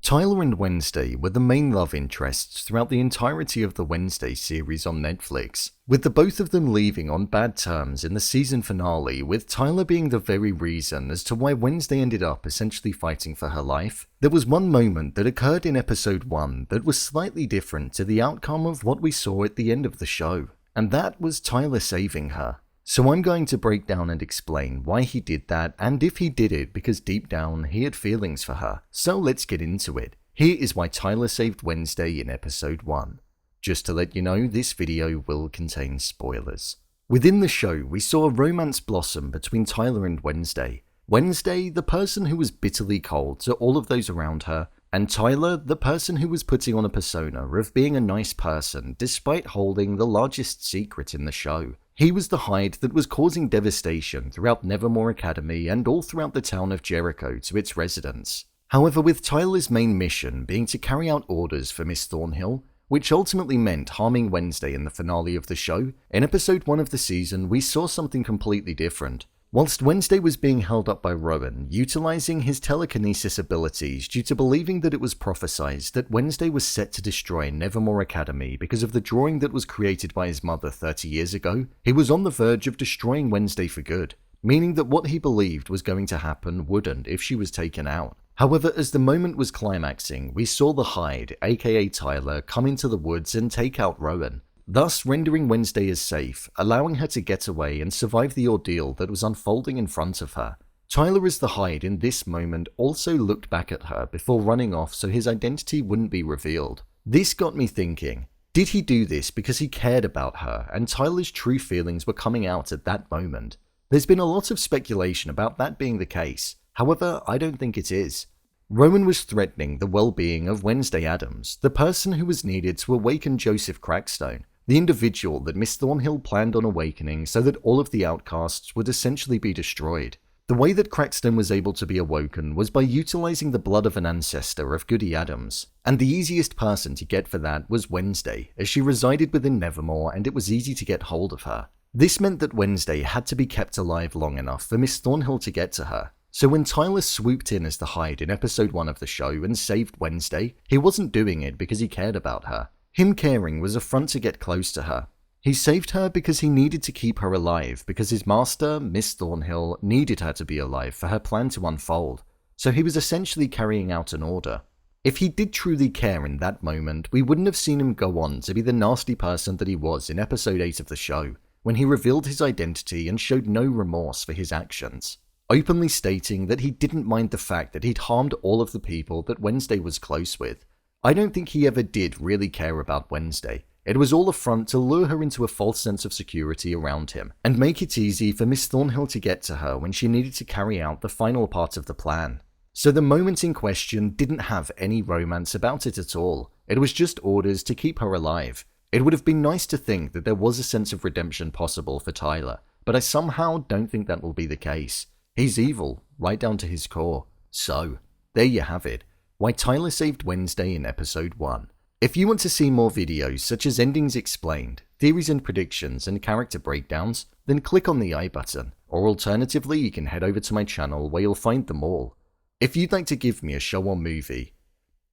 Tyler and Wednesday were the main love interests throughout the entirety of the Wednesday series on Netflix, with the both of them leaving on bad terms in the season finale, with Tyler being the very reason as to why Wednesday ended up essentially fighting for her life. There was one moment that occurred in episode 1 that was slightly different to the outcome of what we saw at the end of the show, and that was Tyler saving her. So I'm going to break down and explain why he did that, and if he did it because deep down he had feelings for her. So let's get into it. Here is why Tyler saved Wednesday in episode 1. Just to let you know, this video will contain spoilers. Within the show, we saw a romance blossom between Tyler and Wednesday. Wednesday, the person who was bitterly cold to all of those around her, and Tyler, the person who was putting on a persona of being a nice person despite holding the largest secret in the show. He was the Hyde that was causing devastation throughout Nevermore Academy and all throughout the town of Jericho to its residents. However, with Tyler's main mission being to carry out orders for Miss Thornhill, which ultimately meant harming Wednesday in the finale of the show, in episode 1 of the season we saw something completely different. Whilst Wednesday was being held up by Rowan, utilizing his telekinesis abilities due to believing that it was prophesied that Wednesday was set to destroy Nevermore Academy because of the drawing that was created by his mother 30 years ago, he was on the verge of destroying Wednesday for good, meaning that what he believed was going to happen wouldn't if she was taken out. However, as the moment was climaxing, we saw the Hyde, aka Tyler, come into the woods and take out Rowan, thus rendering Wednesday as safe, allowing her to get away and survive the ordeal that was unfolding in front of her. Tyler as the Hyde in this moment also looked back at her before running off so his identity wouldn't be revealed. This got me thinking, did he do this because he cared about her and Tyler's true feelings were coming out at that moment? There's been a lot of speculation about that being the case, however I don't think it is. Rowan was threatening the well-being of Wednesday Addams, the person who was needed to awaken Joseph Crackstone, the individual that Miss Thornhill planned on awakening so that all of the outcasts would essentially be destroyed. The way that Crackstone was able to be awoken was by utilizing the blood of an ancestor of Goody Addams, and the easiest person to get for that was Wednesday, as she resided within Nevermore and it was easy to get hold of her. This meant that Wednesday had to be kept alive long enough for Miss Thornhill to get to her. So when Tyler swooped in as the Hyde in episode 1 of the show and saved Wednesday, he wasn't doing it because he cared about her. Him caring was a front to get close to her. He saved her because he needed to keep her alive because his master, Miss Thornhill, needed her to be alive for her plan to unfold. So he was essentially carrying out an order. If he did truly care in that moment, we wouldn't have seen him go on to be the nasty person that he was in episode 8 of the show, when he revealed his identity and showed no remorse for his actions, openly stating that he didn't mind the fact that he'd harmed all of the people that Wednesday was close with. I don't think he ever did really care about Wednesday. It was all a front to lure her into a false sense of security around him, and make it easy for Miss Thornhill to get to her when she needed to carry out the final part of the plan. So the moment in question didn't have any romance about it at all. It was just orders to keep her alive. It would have been nice to think that there was a sense of redemption possible for Tyler, but I somehow don't think that will be the case. He's evil, right down to his core. So, there you have it. Why Tyler saved Wednesday in episode 1. If you want to see more videos such as endings explained, theories and predictions, and character breakdowns, then click on the I button, or alternatively you can head over to my channel where you'll find them all. If you'd like to give me a show or movie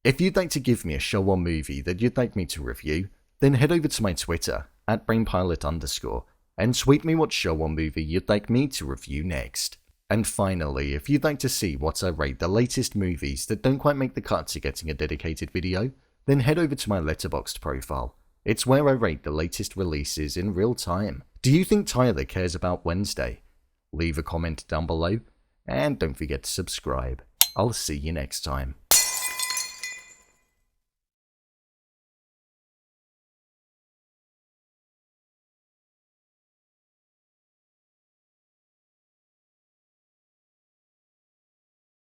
that you'd like me to review, then head over to my Twitter, @brainpilot_, and tweet me what show or movie you'd like me to review next. And finally, if you'd like to see what I rate the latest movies that don't quite make the cut to getting a dedicated video, then head over to my Letterboxd profile. It's where I rate the latest releases in real time. Do you think Tyler cares about Wednesday? Leave a comment down below, and don't forget to subscribe. I'll see you next time.